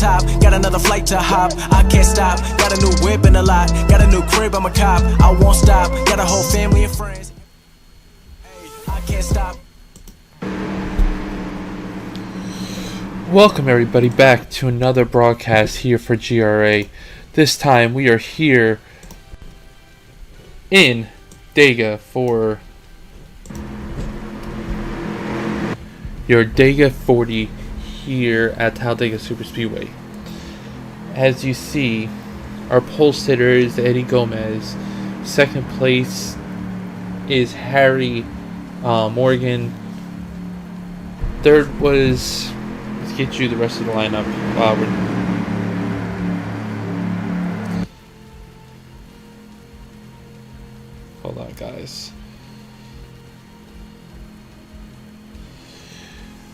top, got another flight to hop. I can't stop, got a new whip and a lot, got a new crib, I'm a cop. I won't stop, got a whole family and friends. Hey, I can't stop. Welcome everybody back to another broadcast here for GRA. This time we are here in Dega for your Dega 40 here at Talladega Superspeedway. As you see, our pole sitter is Eddie Gomez. Second place is Harry Morgan. Third was, let's get you the rest of the lineup. Hold on, guys.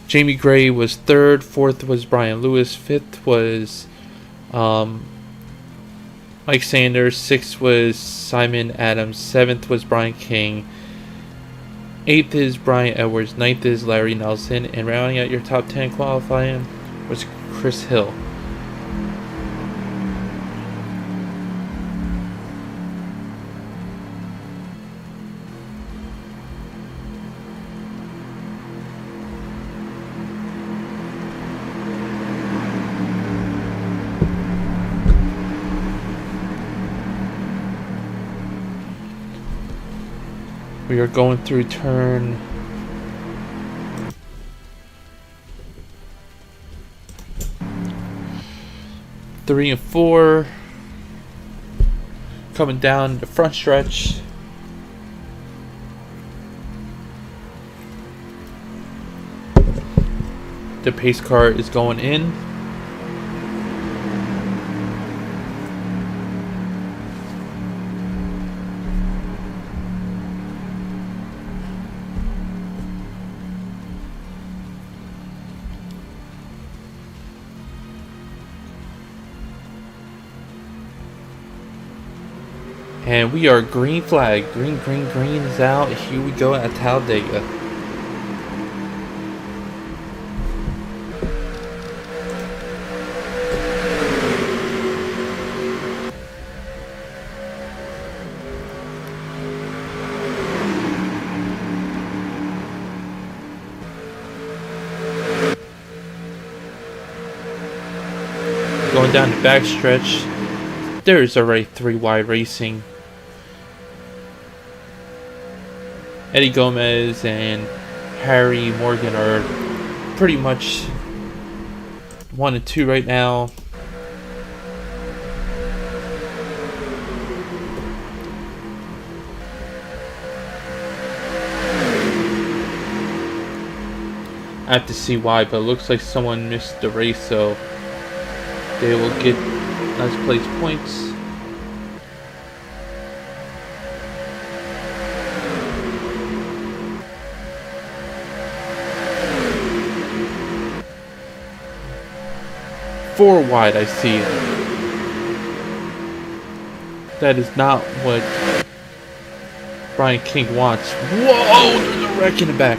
Jamie Gray was third. Fourth was Brian Lewis. Fifth was Mike Sanders. Sixth was Simon Adams. Seventh was Brian King. Eighth is Brian Edwards. Ninth is Larry Nelson. And rounding out your top 10 qualifying was Chris Hill. We are going through turn 3 and 4. Coming down the front stretch. The pace car is going in. And we are green flag. Green is out. Here we go at Talladega. Going down the backstretch. There's already 3 wide racing. Eddie Gomez and Harry Morgan are pretty much 1 and 2 right now. I have to see why, but it looks like someone missed the race, so they will get last place points. Four wide, I see. That is not what Brian King wants. Whoa! There's a wreck in the back.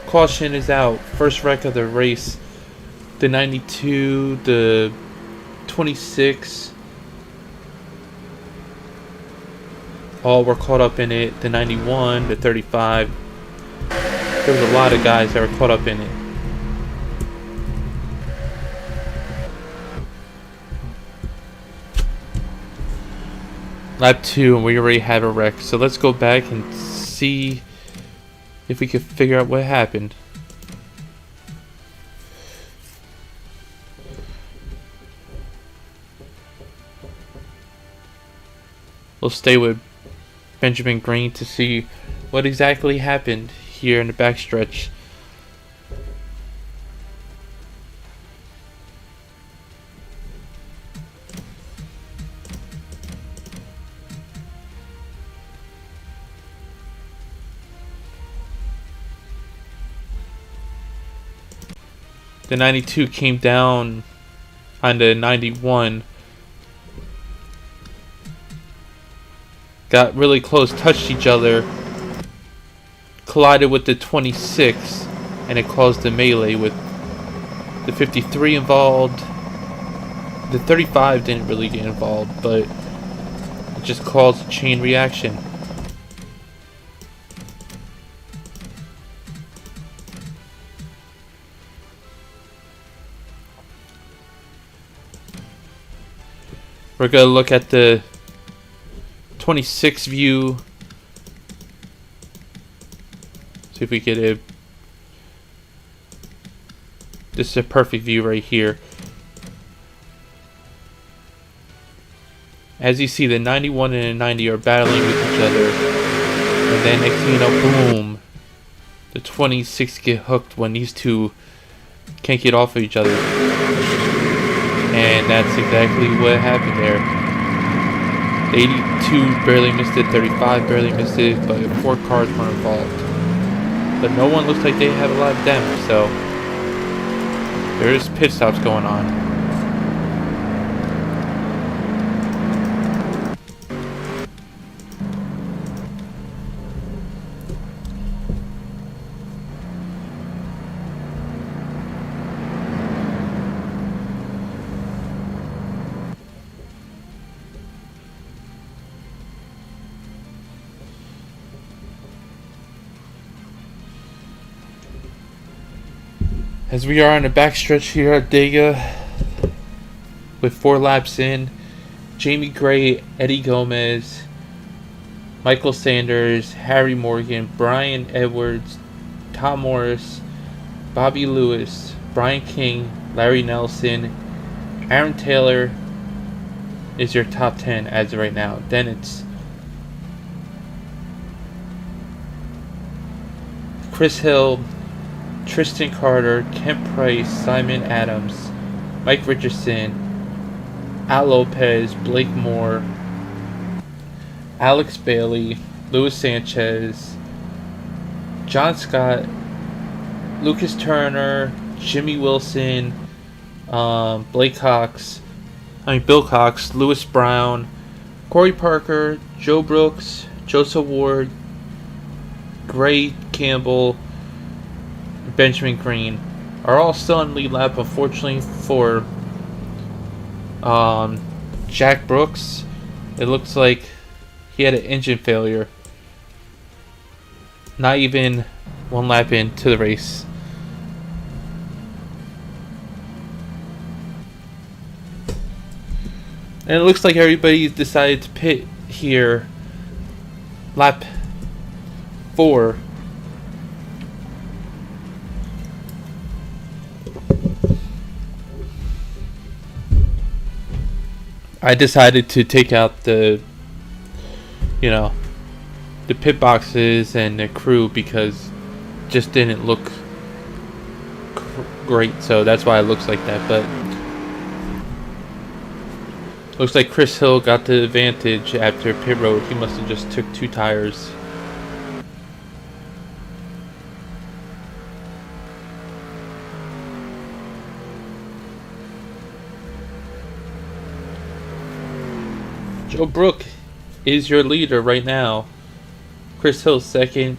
Caution is out. First wreck of the race. The 92, the 26. All were caught up in it. The 91, the 35. There was a lot of guys that were caught up in it. Lap 2 and we already have a wreck. So let's go back and see if we can figure out what happened. We'll stay with Benjamin Green to see what exactly happened here in the backstretch. The 92 came down on the 91. Got really close, touched each other. collided with the 26, and it caused the melee with the 53 involved. The 35 didn't really get involved, but it just caused a chain reaction. We're going to look at the 26 view. See if we get a... This is a perfect view right here. As you see, the 91 and the 90 are battling with each other. And then next thing you know, boom. The 26 get hooked when these two can't get off of each other. And that's exactly what happened there. 82 barely missed it, 35 barely missed it, but 4 cars were involved. But no one looks like they have a lot of damage, so there's pit stops going on. As we are on the backstretch here at Dega, with 4 laps in, Jamie Gray, Eddie Gomez, Michael Sanders, Harry Morgan, Brian Edwards, Tom Morris, Bobby Lewis, Brian King, Larry Nelson, Aaron Taylor is your top 10 as of right now. Then it's Chris Hill, Tristan Carter, Kent Price, Simon Adams, Mike Richardson, Al Lopez, Blake Moore, Alex Bailey, Luis Sanchez, John Scott, Lucas Turner, Jimmy Wilson, Bill Cox, Lewis Brown, Corey Parker, Joe Brooks, Joseph Ward, Gray Campbell, Benjamin Green are all still in lead lap. Unfortunately for Jack Brooks, it looks like he had an engine failure. Not even 1 lap into the race. And it looks like everybody decided to pit here. Lap 4. I decided to take out the pit boxes and the crew because it just didn't look great. So that's why it looks like that. But looks like Chris Hill got the advantage after pit road. He must have just took 2 tires. Joe Brook is your leader right now. Chris Hill 2nd.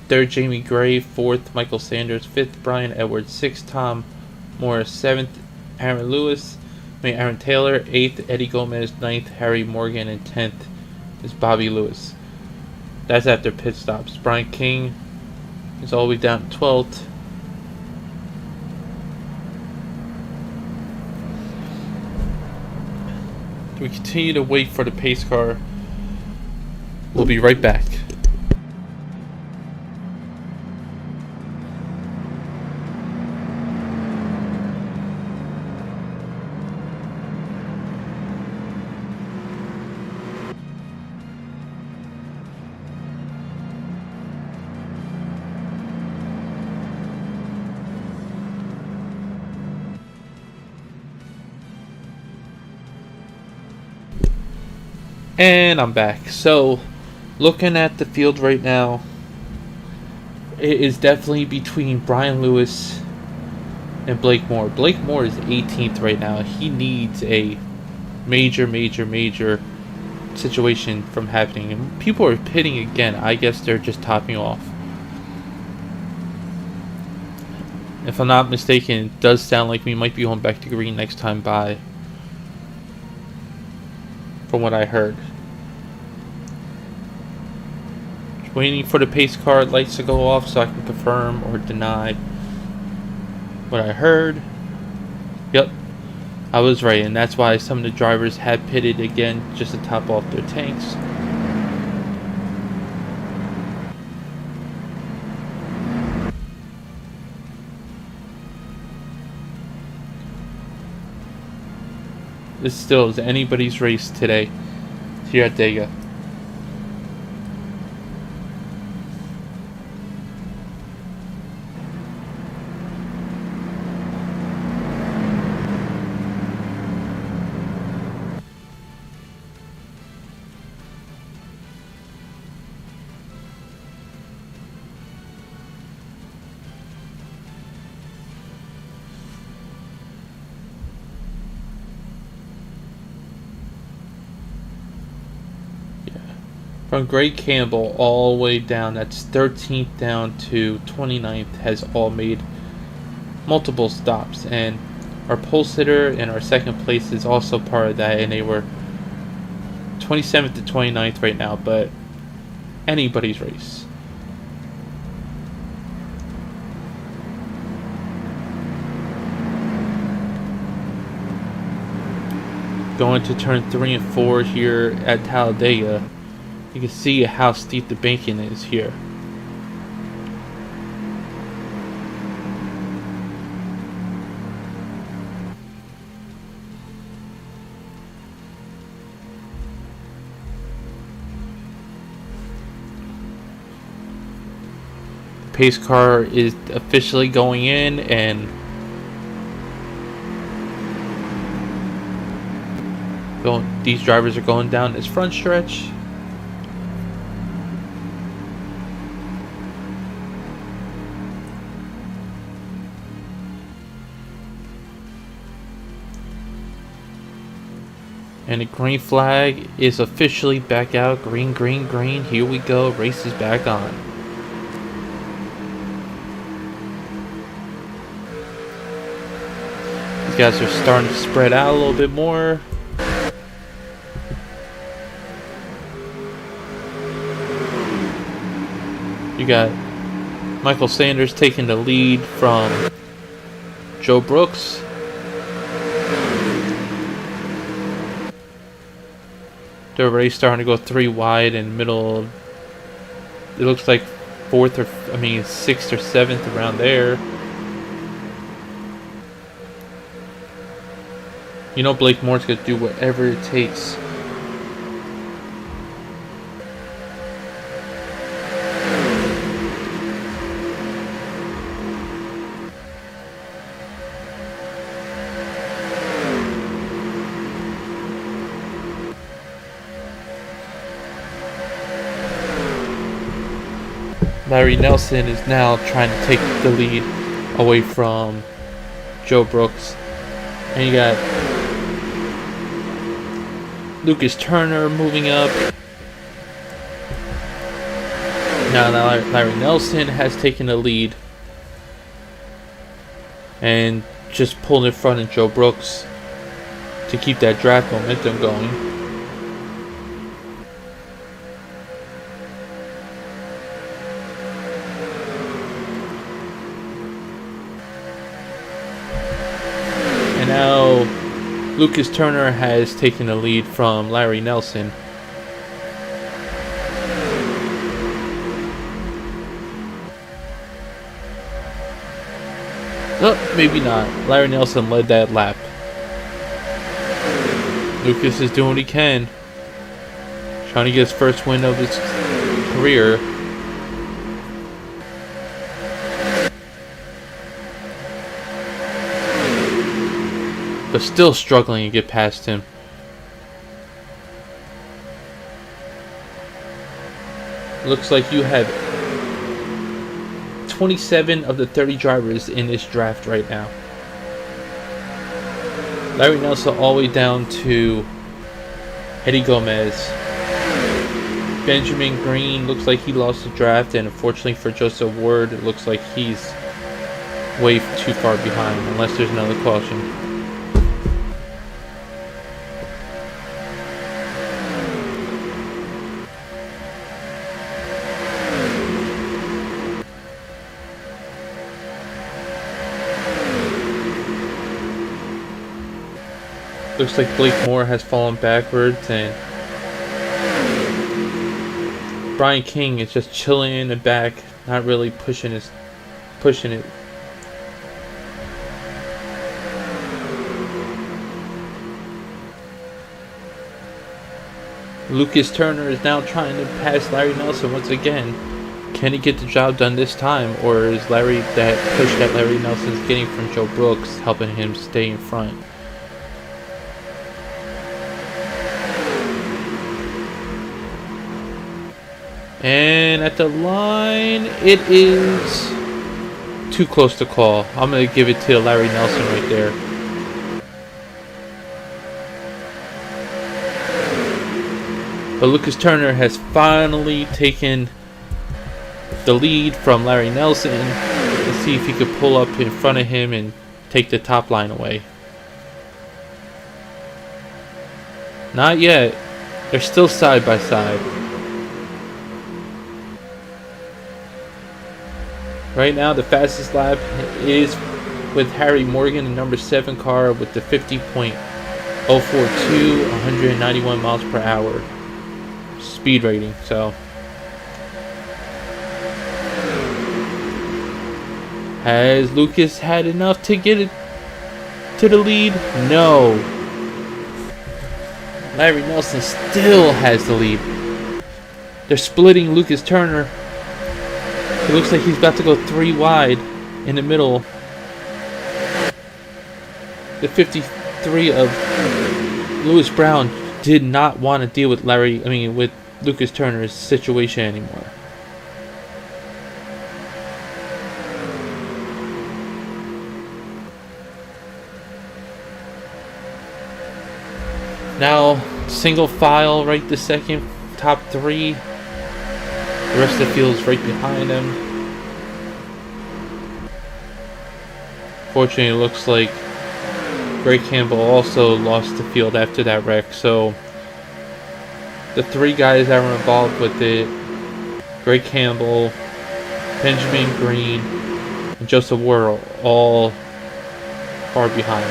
3rd, Jamie Gray. 4th, Michael Sanders. 5th, Brian Edwards. 6th, Tom Morris. 7th, Aaron Taylor. 8th, Eddie Gomez. 9th, Harry Morgan. And 10th is Bobby Lewis. That's after pit stops. Brian King is all the way down to 12th. We continue to wait for the pace car. We'll be right back. And I'm back. So, looking at the field right now, it is definitely between Brian Lewis and Blake Moore. Blake Moore is 18th right now. He needs a major situation from happening. And people are pitting again. I guess they're just topping off. If I'm not mistaken, it does sound like we might be going back to green next time by, from what I heard. Just waiting for the pace car lights to go off so I can confirm or deny what I heard. Yep, I was right, and that's why some of the drivers had pitted again just to top off their tanks. This still is anybody's race today here at Dega. From Greg Campbell all the way down, that's 13th down to 29th, has all made multiple stops. And our pole sitter and our second place is also part of that, and they were 27th to 29th right now, but anybody's race. Going to turn 3 and 4 here at Talladega. You can see how steep the banking is here. The pace car is officially going in, and these drivers are going down this front stretch. And the green flag is officially back out. Green, green, green. Here we go. Race is back on. These guys are starting to spread out a little bit more. You got Michael Sanders taking the lead from Joe Brooks. They're already starting to go 3 wide in the middle of, it looks like 6th or 7th around there. You know Blake Moore's going to do whatever it takes. Larry Nelson is now trying to take the lead away from Joe Brooks. And you got Lucas Turner moving up. Now Larry Nelson has taken the lead and just pulled in front of Joe Brooks to keep that draft momentum going. Now, Lucas Turner has taken the lead from Larry Nelson. Oh, maybe not. Larry Nelson led that lap. Lucas is doing what he can. Trying to get his first win of his career. But still struggling to get past him. Looks like you have 27 of the 30 drivers in this draft right now. Larry Nelson all the way down to Eddie Gomez. Benjamin Green looks like he lost the draft, and unfortunately for Joseph Ward, it looks like he's way too far behind, unless there's another caution. Looks like Blake Moore has fallen backwards, and Brian King is just chilling in the back, not really pushing it. Lucas Turner is now trying to pass Larry Nelson once again. Can he get the job done this time, or is Larry, that push that Larry Nelson's getting from Joe Brooks, helping him stay in front? And at the line, it is too close to call. I'm going to give it to Larry Nelson right there. But Lucas Turner has finally taken the lead from Larry Nelson. Let's see if he could pull up in front of him and take the top line away. Not yet. They're still side by side. Right now, the fastest lap is with Harry Morgan, the number 7 car, with the 50.042, 191 miles per hour speed rating. So, has Lucas had enough to get it to the lead? No. Larry Nelson still has the lead. They're splitting Lucas Turner. It looks like he's about to go 3 wide in the middle. The 53 of Lewis Brown did not want to deal with with Lucas Turner's situation anymore. Now, single file right this second, top 3. The rest of the field is right behind him. Fortunately, it looks like Greg Campbell also lost the field after that wreck. So the 3 guys that were involved with it, Greg Campbell, Benjamin Green, and Joseph Ward, are all far behind.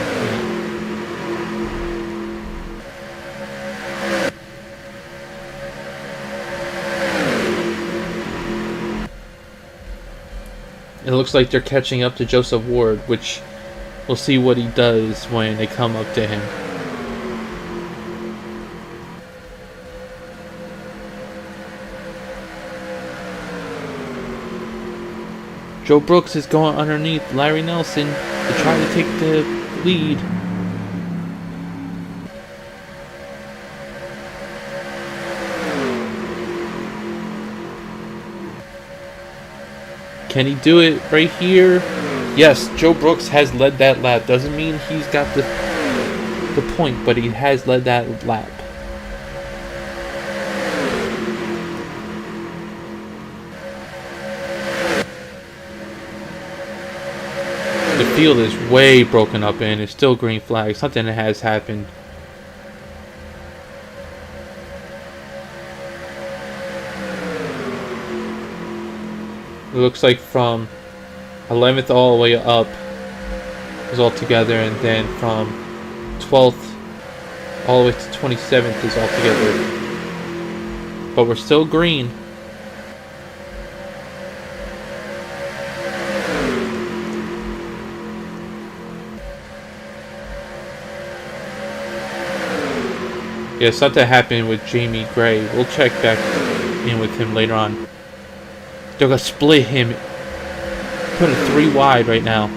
It looks like they're catching up to Joseph Ward, which we'll see what he does when they come up to him. Joe Brooks is going underneath Larry Nelson to try to take the lead. Can he do it right here? Yes, Joe Brooks has led that lap. Doesn't mean he's got the point, but he has led that lap. The field is way broken up and it's still green flag. Something has happened. It looks like from 11th all the way up is all together, and then from 12th all the way to 27th is all together. But we're still green. Yeah, something happened with Jamie Gray. We'll check back in with him later on. They're going to split him. Put him 3 wide right now.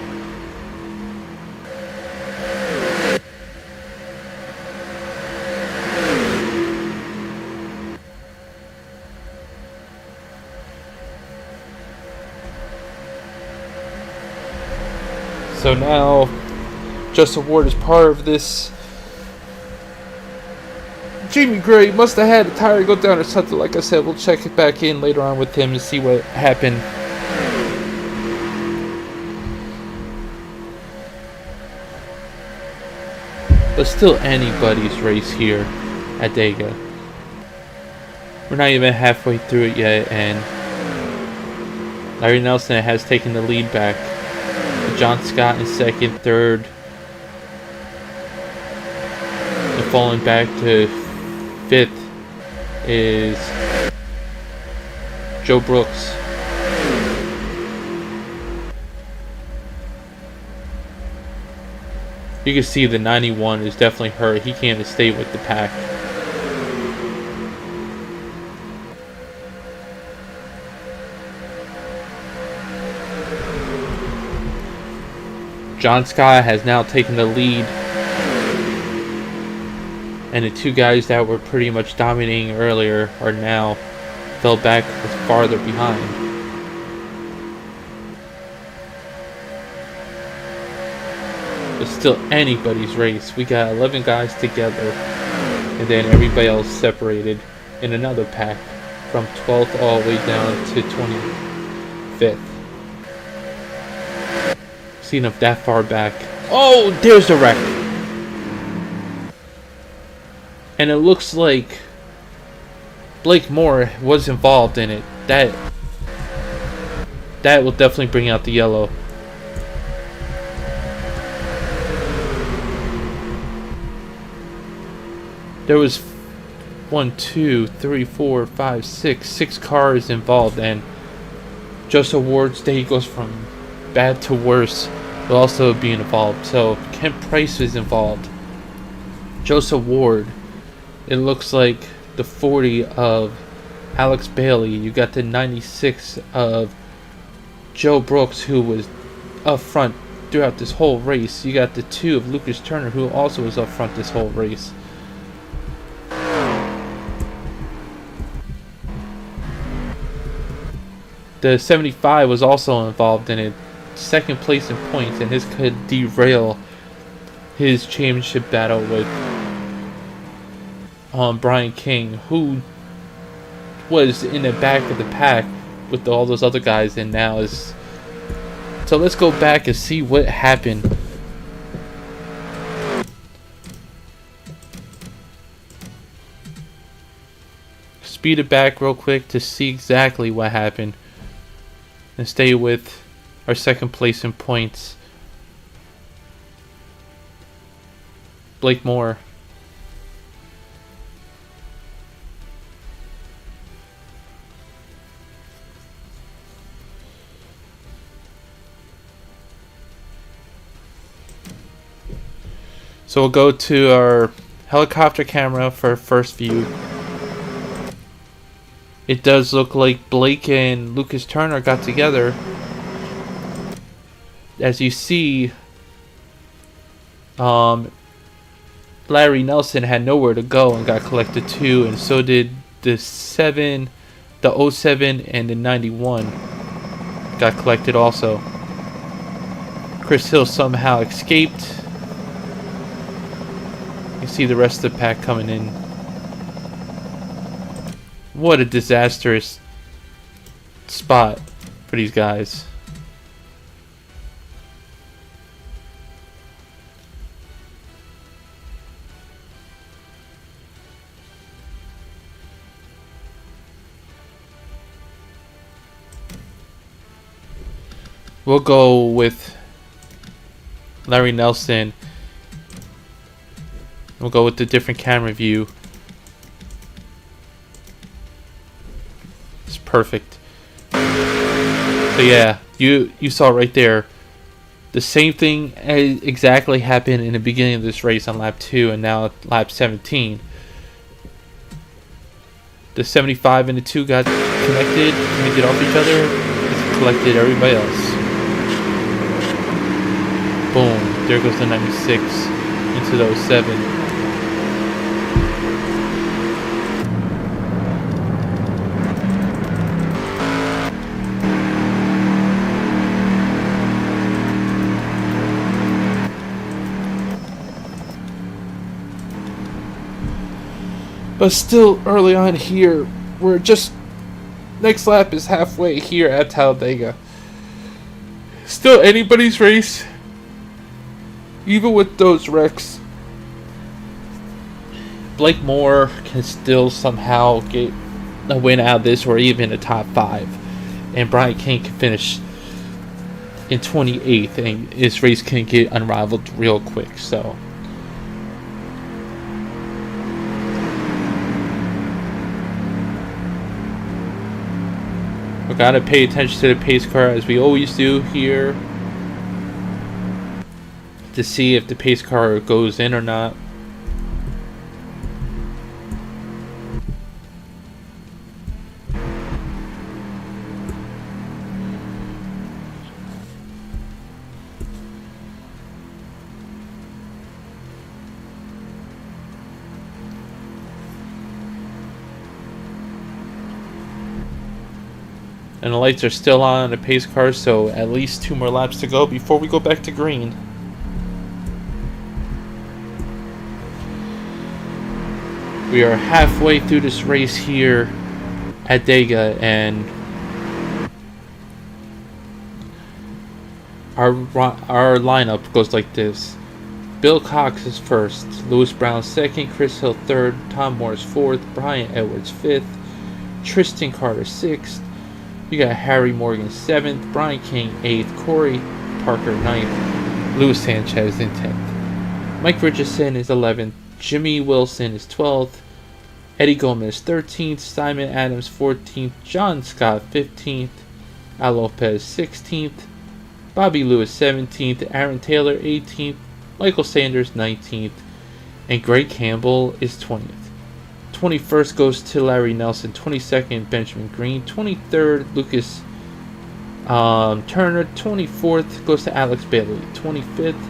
So now, Joseph Ward is part of this Jamie Gray must have had a tire go down or something. Like I said, we'll check it back in later on with him to see what happened. But still anybody's race here at Dega. We're not even halfway through it yet, and Larry Nelson has taken the lead back. John Scott in second, third, and falling back to fifth is Joe Brooks. You can see the 91 is definitely hurt. He can't stay with the pack. John Scott has now taken the lead, and the two guys that were pretty much dominating earlier are now fell back farther behind. It's still anybody's race. We got 11 guys together, and then everybody else separated in another pack from 12th all the way down to 25th. Seen them that far back. Oh, there's a wreck. And it looks like Blake Moore was involved in it. That will definitely bring out the yellow. There was 1, 2, 3, 4, 5, 6 cars involved, and Joseph Ward's day goes from bad to worse will also be involved. So Kent Price is involved. Joseph Ward. It looks like the 40 of Alex Bailey. You got the 96 of Joe Brooks, who was up front throughout this whole race. You got the 2 of Lucas Turner, who also was up front this whole race. The 75 was also involved in it. Second place in points, and this could derail his championship battle with Brian King, who was in the back of the pack with all those other guys, and now is. So let's go back and see what happened. Speed it back real quick to see exactly what happened, and stay with our second place in points, Blake Moore. So we'll go to our helicopter camera for first view. It does look like Blake and Lucas Turner got together. As you see, Larry Nelson had nowhere to go and got collected too, and so did the 07, and the 91 got collected also. Chris Hill somehow escaped. You see the rest of the pack coming in. What a disastrous spot for these guys. We'll go with Larry Nelson. We'll go with the different camera view. It's perfect. So yeah, you saw right there. The same thing exactly happened in the beginning of this race on lap 2 and now lap 17. The 75 and the 2 got connected off each other. It's collected everybody else. Boom, there goes the 96 into the 07. But still early on here, we're just next lap is halfway here at Talladega. Still anybody's race, even with those wrecks. Blake Moore can still somehow get a win out of this, or even a top 5, and Brian King can finish in 28th, and this race can get unraveled real quick. So we gotta pay attention to the pace car as we always do here to see if the pace car goes in or not. And the lights are still on the pace car, so at least 2 more laps to go before we go back to green. We are halfway through this race here at Dega, and our lineup goes like this. Bill Cox is first, Lewis Brown second, Chris Hill third, Tom Morris fourth, Brian Edwards fifth, Tristan Carter sixth. You got Harry Morgan 7th, Brian King 8th, Corey Parker 9th, Luis Sanchez in 10th. Mike Richardson is 11th, Jimmy Wilson is 12th, Eddie Gomez 13th, Simon Adams 14th, John Scott 15th, Al Lopez 16th, Bobby Lewis 17th, Aaron Taylor 18th, Michael Sanders 19th, and Greg Campbell is 20th. 21st goes to Larry Nelson, 22nd Benjamin Green, 23rd Lucas Turner, 24th goes to Alex Bailey, 25th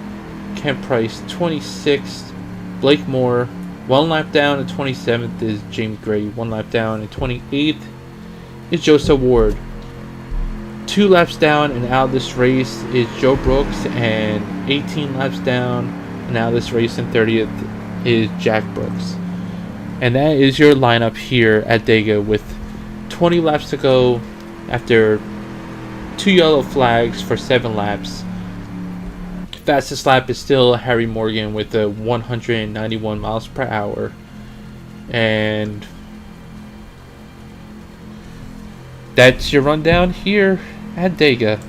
Kent Price, 26th Blake Moore, 1 lap down, and 27th is Jamie Gray, 1 lap down, and 28th is Joseph Ward. 2 laps down and out of this race is Joe Brooks, and 18 laps down and out of this race and 30th is Jack Brooks. And that is your lineup here at Dega with 20 laps to go after 2 yellow flags for 7 laps. Fastest lap is still Harry Morgan with a 191 miles per hour. And that's your rundown here at Dega.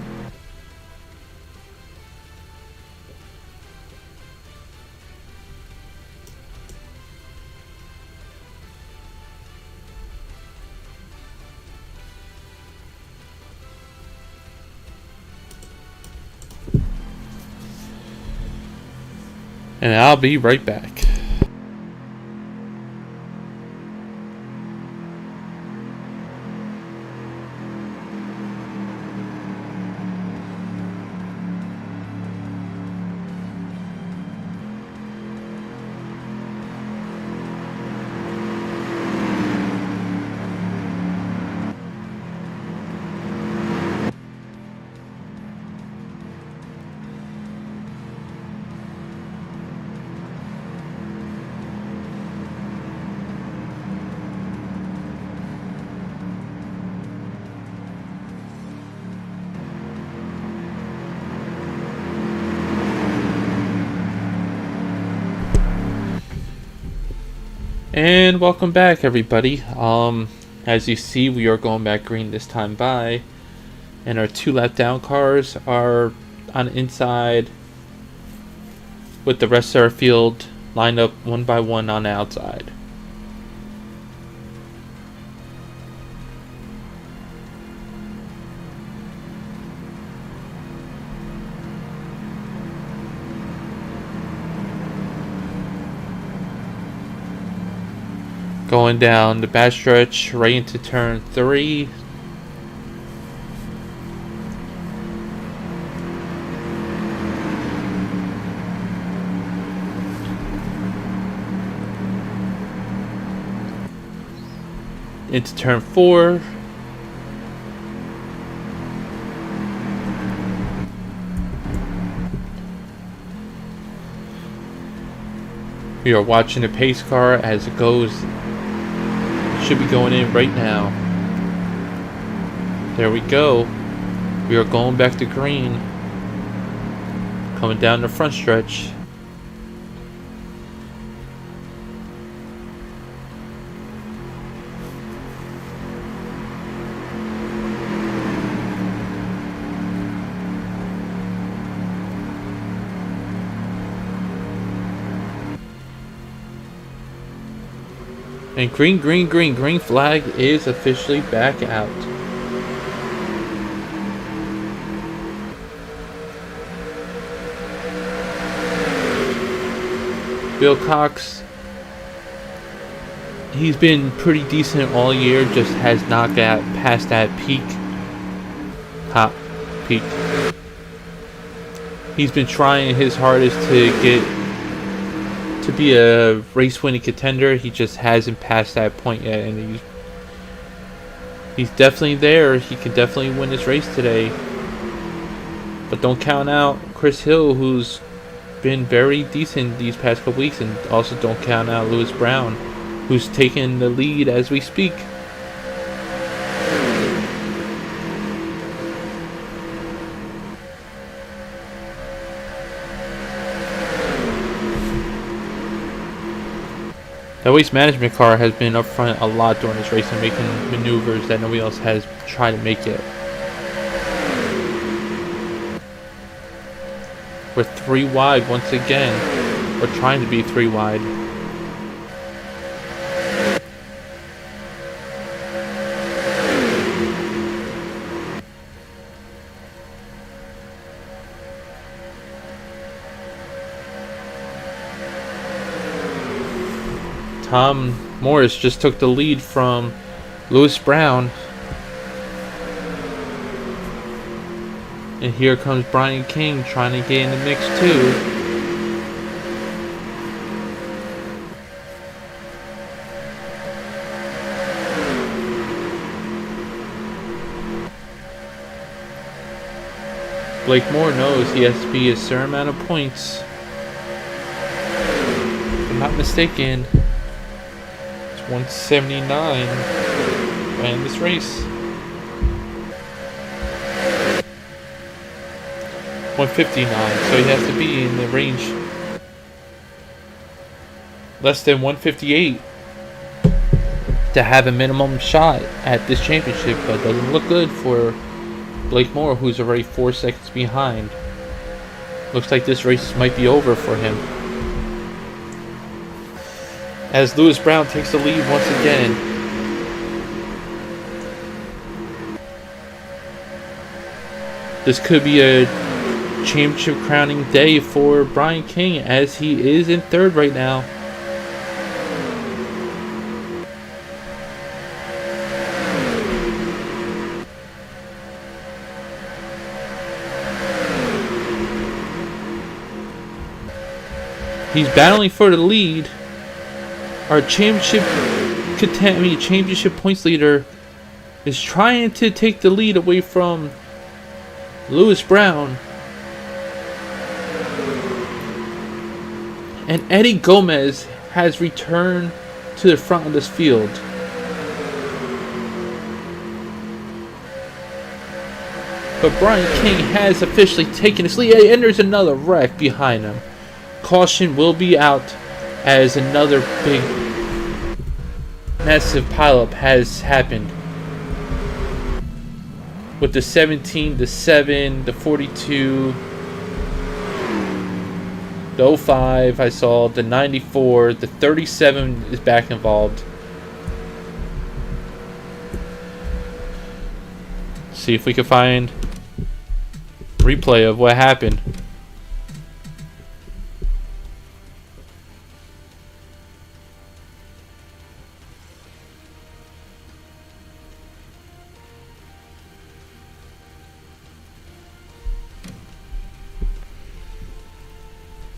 And I'll be right back. And welcome back, everybody. As you see, we are going back green this time by, and our 2 lap down cars are on the inside with the rest of our field lined up 1 by 1 on the outside. Going down the back stretch right into turn 3. Into turn 4. We are watching the pace car as it goes should be going in right now. There we go. We are going back to green. Coming down the front stretch. And green flag is officially back out. Bill Cox, he's been pretty decent all year, just has not got past that peak. He's been trying his hardest to be a race-winning contender. He just hasn't passed that point yet, and he's definitely there. He can definitely win this race today. But don't count out Chris Hill, who's been very decent these past couple weeks, and also don't count out Lewis Brown, who's taking the lead as we speak. The waste management car has been up front a lot during this race and making maneuvers that nobody else has tried to make yet. We're 3 wide once again. We're trying to be 3 wide. Tom Morris just took the lead from Lewis Brown. And here comes Brian King trying to get in the mix too. Blake Moore knows he has to be a certain amount of points. If I'm not mistaken, it's 179 in this race. 159, so he has to be in the range less than 158 to have a minimum shot at this championship, but doesn't look good for Blake Moore, who's already 4 seconds behind. Looks like this race might be over for him, as Lewis Brown takes the lead once again. This could be a championship crowning day for Brian King, as he is in third right now. He's battling for the lead. Our championship points leader is trying to take the lead away from Lewis Brown. And Eddie Gomez has returned to the front of this field. But Brian King has officially taken his lead, and there's another wreck behind him. Caution will be out, as another big, massive pileup has happened. With the 17, the 7, the 42, the 05 I saw, the 94, the 37 is back involved. See if we can find replay of what happened.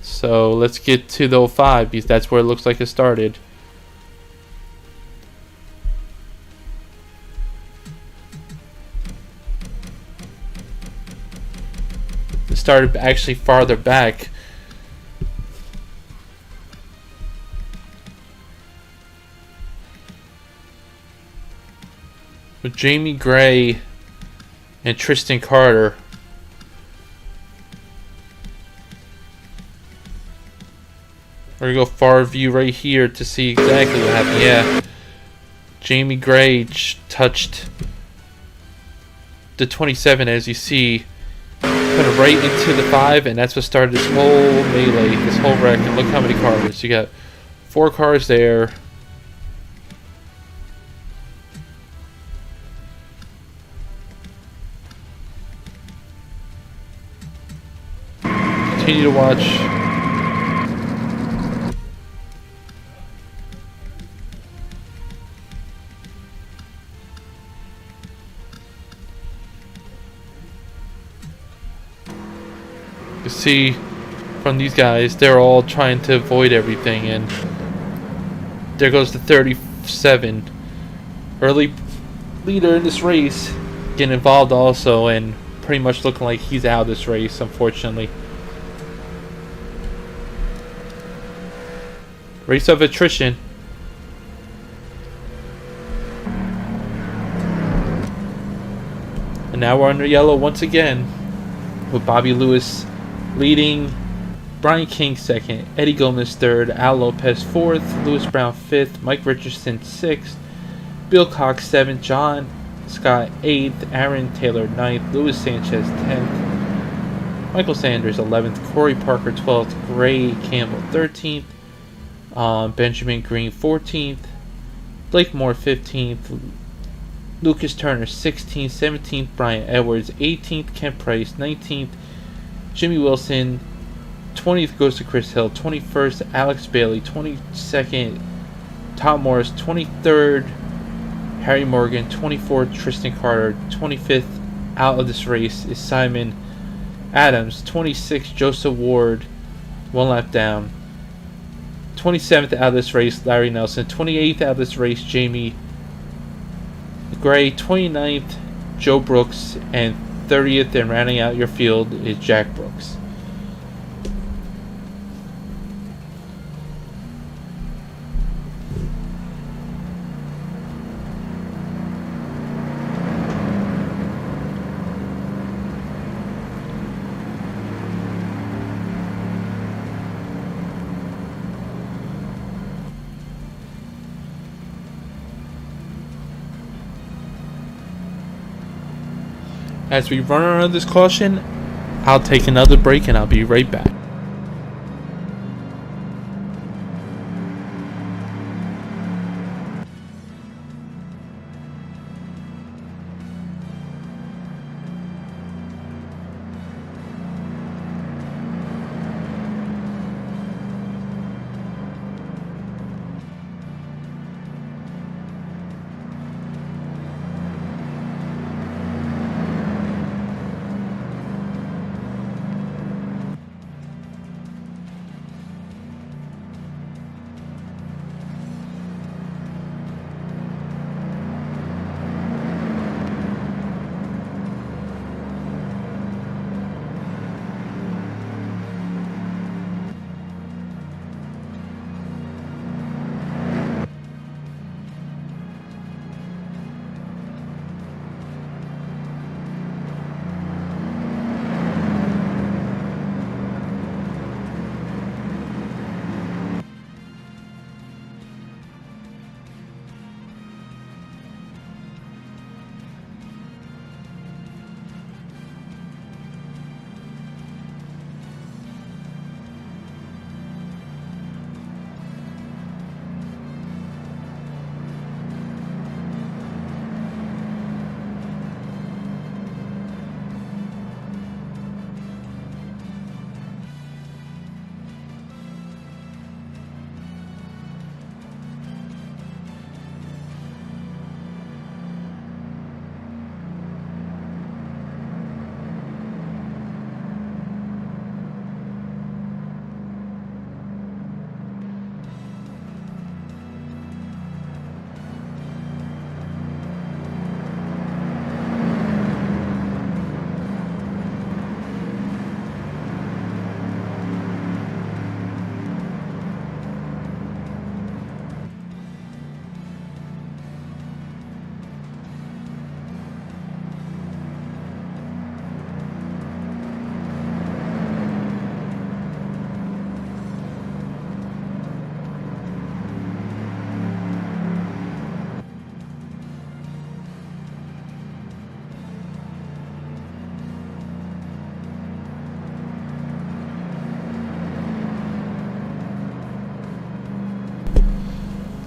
So let's get to the 05, because that's where it looks like it started. It started actually farther back. with Jamie Gray and Tristan Carter. We're going to go far view right here to see exactly what happened. Yeah, Jamie Gray touched the 27, as you see, put him right into the 5, and that's what started this whole melee, this whole wreck. And look how many cars. You got 4 cars there. Continue to watch. You see from these guys, they're all trying to avoid everything, and there goes the 37. Early leader in this race getting involved also, and pretty much looking like he's out of this race, unfortunately. Race of attrition. And now we're under yellow once again, with Bobby Lewis leading, Brian King second, Eddie Gomez third, Al Lopez fourth, Lewis Brown fifth, Mike Richardson sixth, Bill Cox seventh, John Scott eighth, Aaron Taylor ninth, Luis Sanchez 10th, Michael Sanders 11th, Corey Parker 12th, Gray Campbell 13th, Benjamin Green 14th, Blake Moore 15th, Lucas Turner 16th, 17th, Brian Edwards 18th, Kent Price 19th, Jimmy Wilson 20th goes to Chris Hill, 21st Alex Bailey, 22nd Tom Morris, 23rd Harry Morgan, 24th Tristan Carter, 25th out of this race is Simon Adams, 26th Joseph Ward, 1 lap down, 27th out of this race Larry Nelson, 28th out of this race Jamie Gray, 29th Joe Brooks, and 30th and rounding out your field is Jack Brooks. As we run around this caution, I'll take another break and I'll be right back.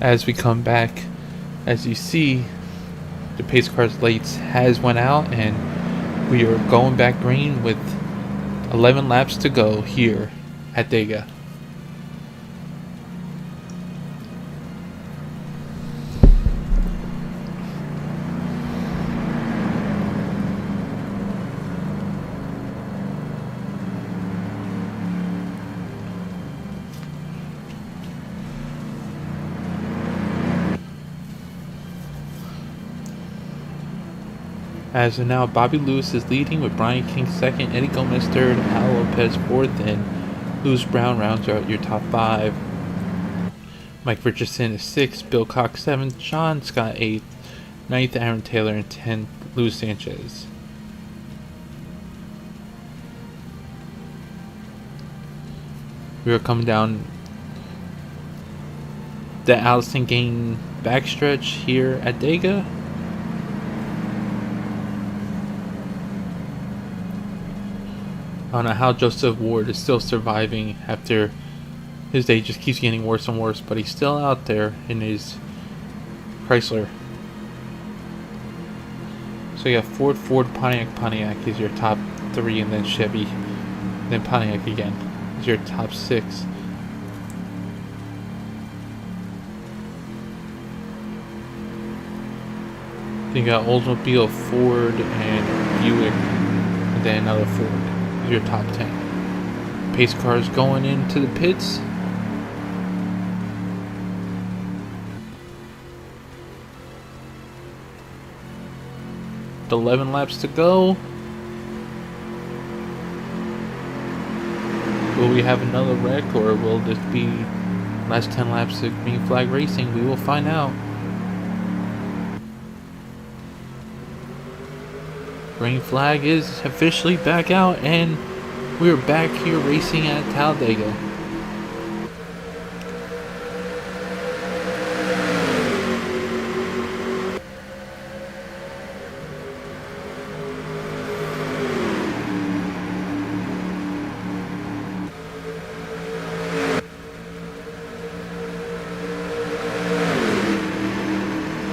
As we come back, as you see, the pace car's lights has went out and we are going back green with 11 laps to go here at Dega. As of now, Bobby Lewis is leading with Brian King second, Eddie Gomez third, Al Lopez fourth, and Lewis Brown rounds out your top five. Mike Richardson is sixth, Bill Cox seventh, Sean Scott eighth, ninth Aaron Taylor, and 10th Luis Sanchez. We are coming down the Allison Gain backstretch here at Dega. I don't know how Joseph Ward is still surviving after his day just keeps getting worse and worse, but he's still out there in his Chrysler. So you have Ford, Pontiac is your top three, and then Chevy, then Pontiac again is your top six. Then you got Oldsmobile, Ford, and Buick, and then another Ford. Your top 10. Pace cars going into the pits. With 11 laps to go. Will we have another wreck, or will this be last 10 laps of green flag racing? We will find out. Green flag is officially back out, and we're back here racing at Talladega.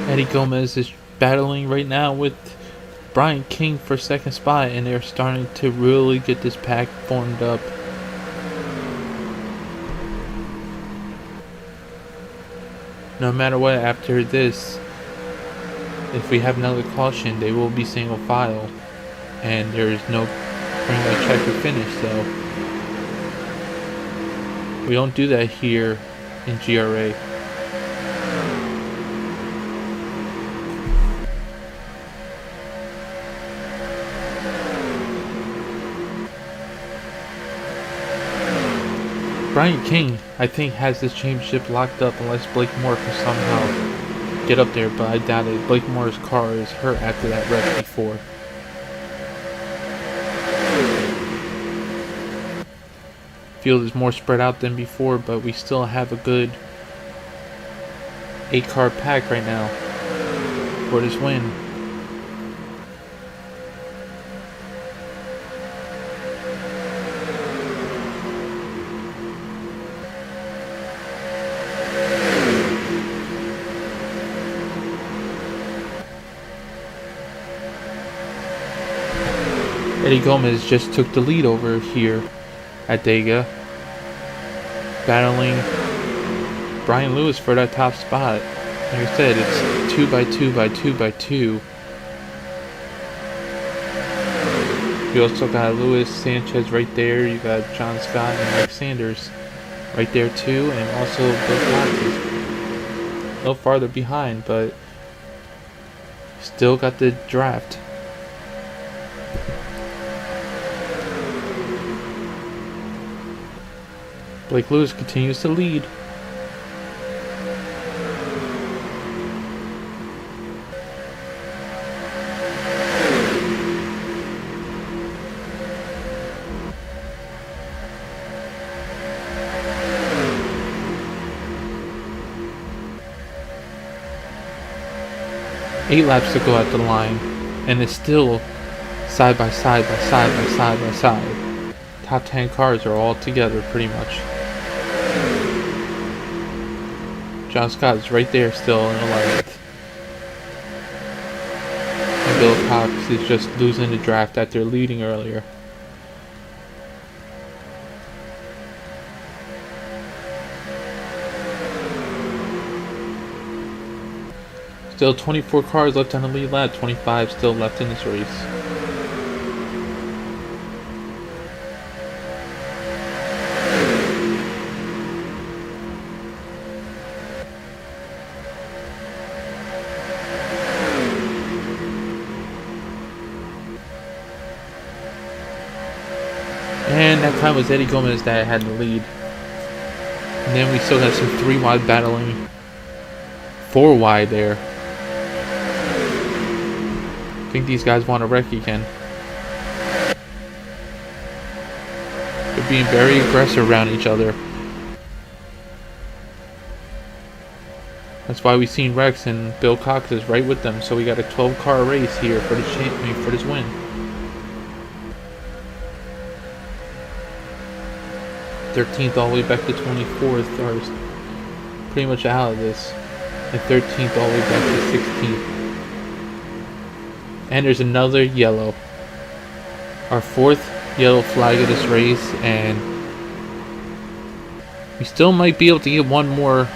Eddie Gomez is battling right now with Brian King for second spot, and they're starting to really get this pack formed up. No matter what, after this, if we have another caution, they will be single file, and there is no bring that checker finish. So we don't do that here in GRA. Brian King, I think, has this championship locked up unless Blake Moore can somehow get up there, but I doubt it. Blake Moore's car is hurt after that wreck before. Field is more spread out than before, but we still have a good 8-car pack right now for this win. Eddie Gomez just took the lead over here at Dega, battling Brian Lewis for that top spot. Like I said, it's 2 by 2 by 2 by 2. You also got Luis Sanchez right there. You got John Scott and Mike Sanders right there too, and also Bill Cox is a little farther behind, but still got the draft. Blake Lewis continues to lead. Eight laps to go at the line, and it's still side by side by side by side by side. Top 10 cars are all together pretty much. John Scott is right there still in 11th. And Bill Cox is just losing the draft after leading earlier. Still 24 cars left on the lead lap, 25 still left in this race. And that time was Eddie Gomez that had the lead. And then we still got some 3 wide battling. 4 wide there. I think these guys want to wreck again. They're being very aggressive around each other. That's why we've seen Rex and Bill Cox is right with them. So we got a 12-car race here for this win. Thirteenth all the way back to 24th are pretty much out of this. And 13th all the way back to 16th. And there's another yellow. Our 4th yellow flag of this race, and we still might be able to get one more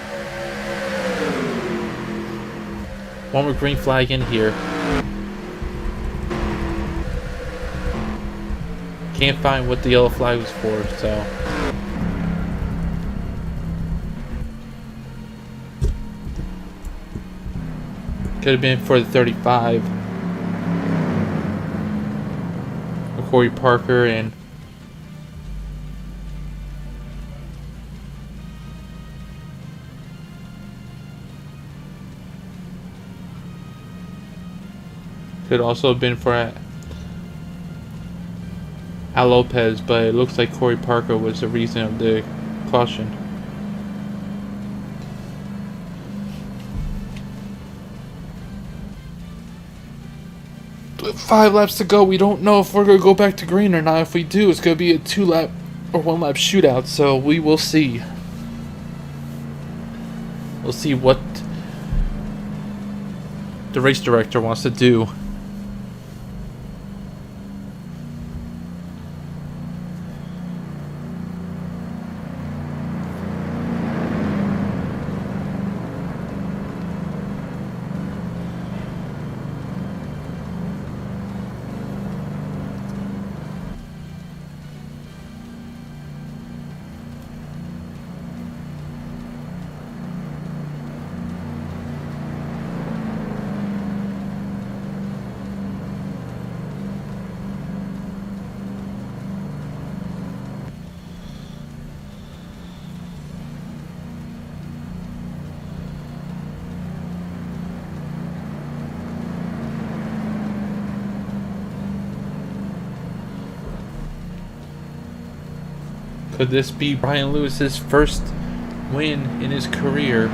green flag in here. Can't find what the yellow flag was for, so could have been for the 35. Corey Parker and could also have been for Al Lopez, but it looks like Corey Parker was the reason of the caution. With 5 laps to go, we don't know if we're going to go back to green or not. If we do, it's going to be a 2-lap or 1-lap shootout, so we will see. We'll see what the race director wants to do. Could this be Brian Lewis's first win in his career?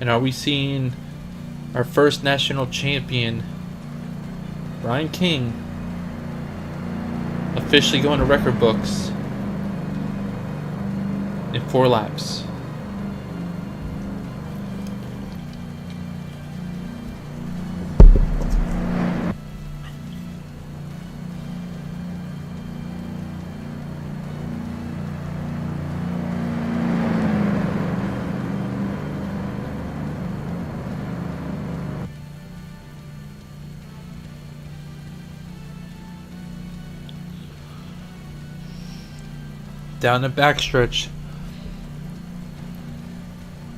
And are we seeing our first national champion, Brian King, officially going to record books in 4 laps? Down the backstretch.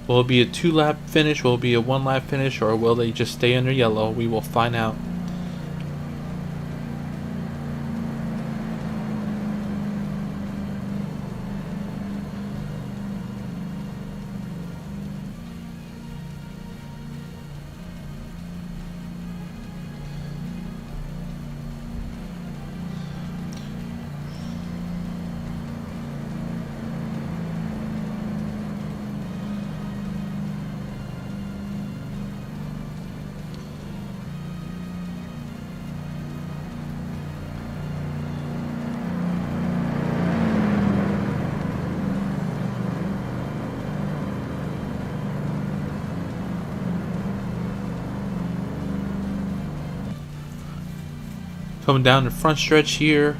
Will it be a 2-lap finish? Will it be a 1-lap finish? Or will they just stay under yellow? We will find out. Coming down the front stretch here.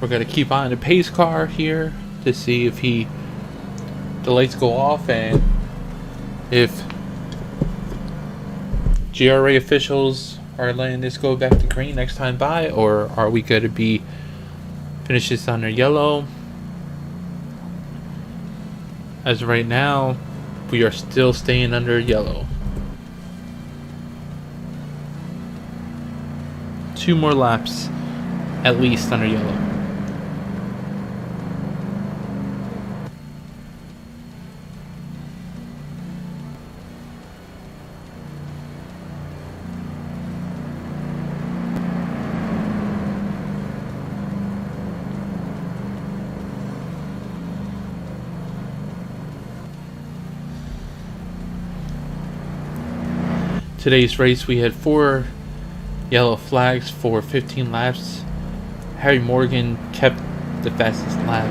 We're going to keep on the pace car here to see if the lights go off and if GRA officials are letting this go back to green next time by, or are we going to be finish this under yellow? As of right now, we are still staying under yellow. 2 more laps at least under yellow. Today's race, we had 4 yellow flags for 15 laps. Harry Morgan kept the fastest lap.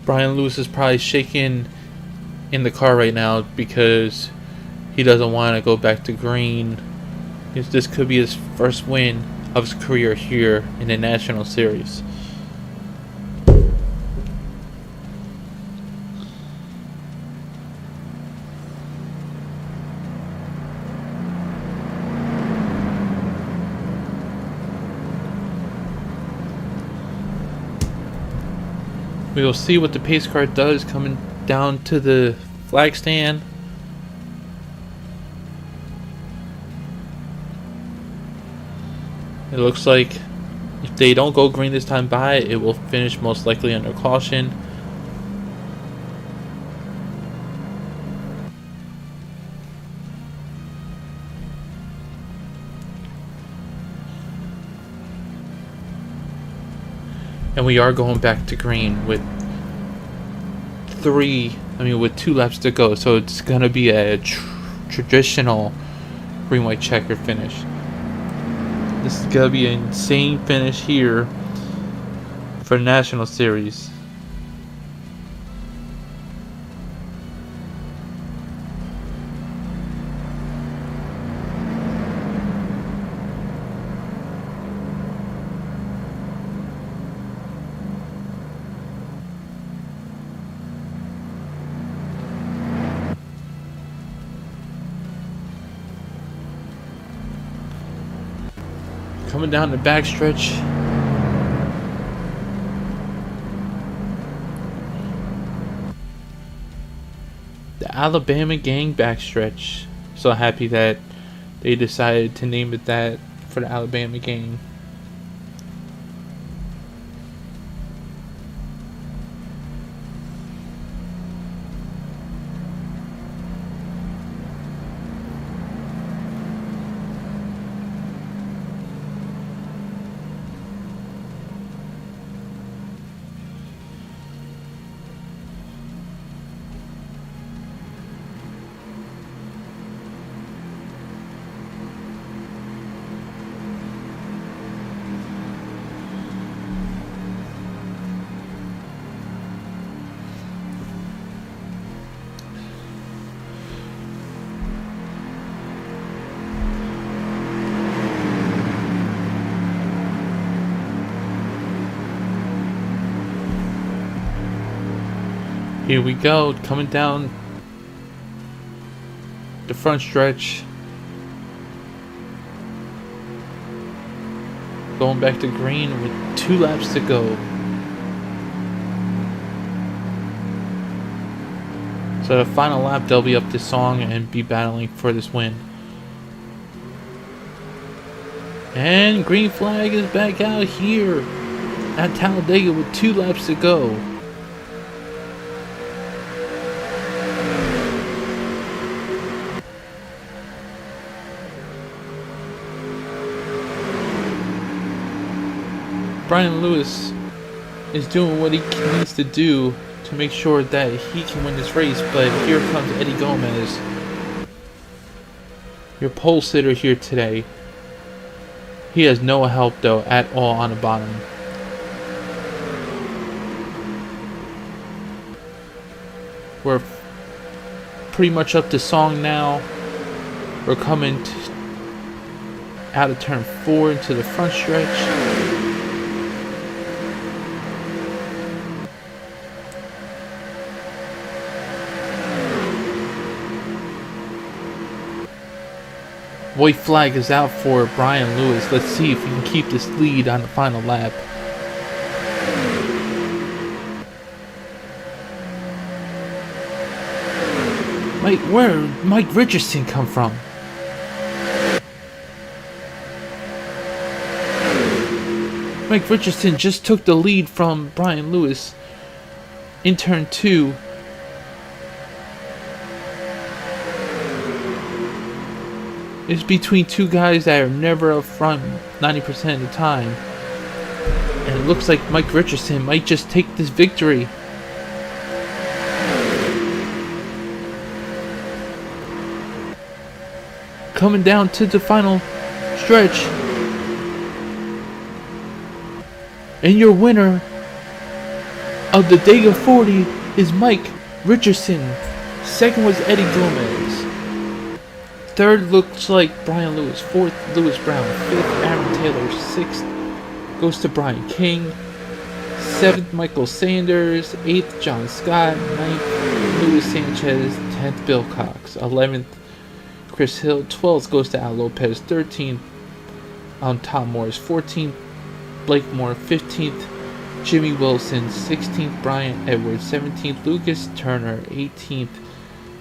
Brian Lewis is probably shaking in the car right now because he doesn't want to go back to green. This could be his first win of his career here in the National Series. We will see what the pace car does coming down to the flag stand. It looks like if they don't go green this time by, it will finish most likely under caution. And we are going back to green with 2 laps to go. So it's going to be a traditional green-white checker finish. This is going to be an insane finish here for the National Series. Coming down the backstretch. The Alabama Gang backstretch. So happy that they decided to name it that for the Alabama Gang. Here we go, coming down the front stretch. Going back to green with 2 laps to go. So the final lap, they'll be up this song and be battling for this win. And green flag is back out here at Talladega with 2 laps to go. Brian Lewis is doing what he needs to do to make sure that he can win this race, but here comes Eddie Gomez, your pole sitter here today. He has no help though at all on the bottom. We're pretty much up to song now. We're coming out of turn 4 into the front stretch. White flag is out for Brian Lewis. Let's see if he can keep this lead on the final lap. Where did Mike Richardson come from? Mike Richardson just took the lead from Brian Lewis in turn 2. It's between two guys that are never up front 90% of the time. And it looks like Mike Richardson might just take this victory. Coming down to the final stretch. And your winner of the Dega 40 is Mike Richardson. Second was Eddie Gomez. Third looks like Brian Lewis. Fourth, Lewis Brown. Fifth, Aaron Taylor. Sixth goes to Brian King. Seventh, Michael Sanders. Eighth, John Scott. Ninth, Luis Sanchez. 10th, Bill Cox. 11th, Chris Hill. 12th goes to Al Lopez. 13th, Tom Morris. 14th, Blake Moore. 15th, Jimmy Wilson. 16th, Brian Edwards. 17th, Lucas Turner. 18th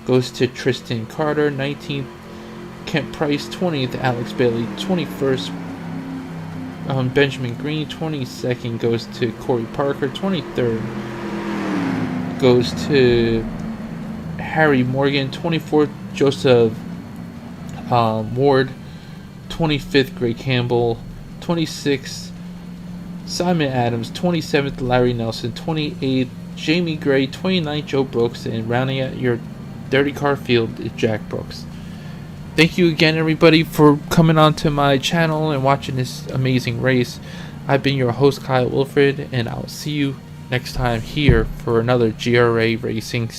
goes to Tristan Carter. 19th, Kent Price. 20th, Alex Bailey. 21st, Benjamin Green. 22nd goes to Corey Parker. 23rd goes to Harry Morgan. 24th, Joseph Ward. 25th, Greg Campbell. 26th, Simon Adams. 27th, Larry Nelson. 28th, Jamie Gray. 29th, Joe Brooks. And rounding out your 30 car field is Jack Brooks. Thank you again, everybody, for coming onto my channel and watching this amazing race. I've been your host, Kyle Wilfred, and I'll see you next time here for another GRA Racing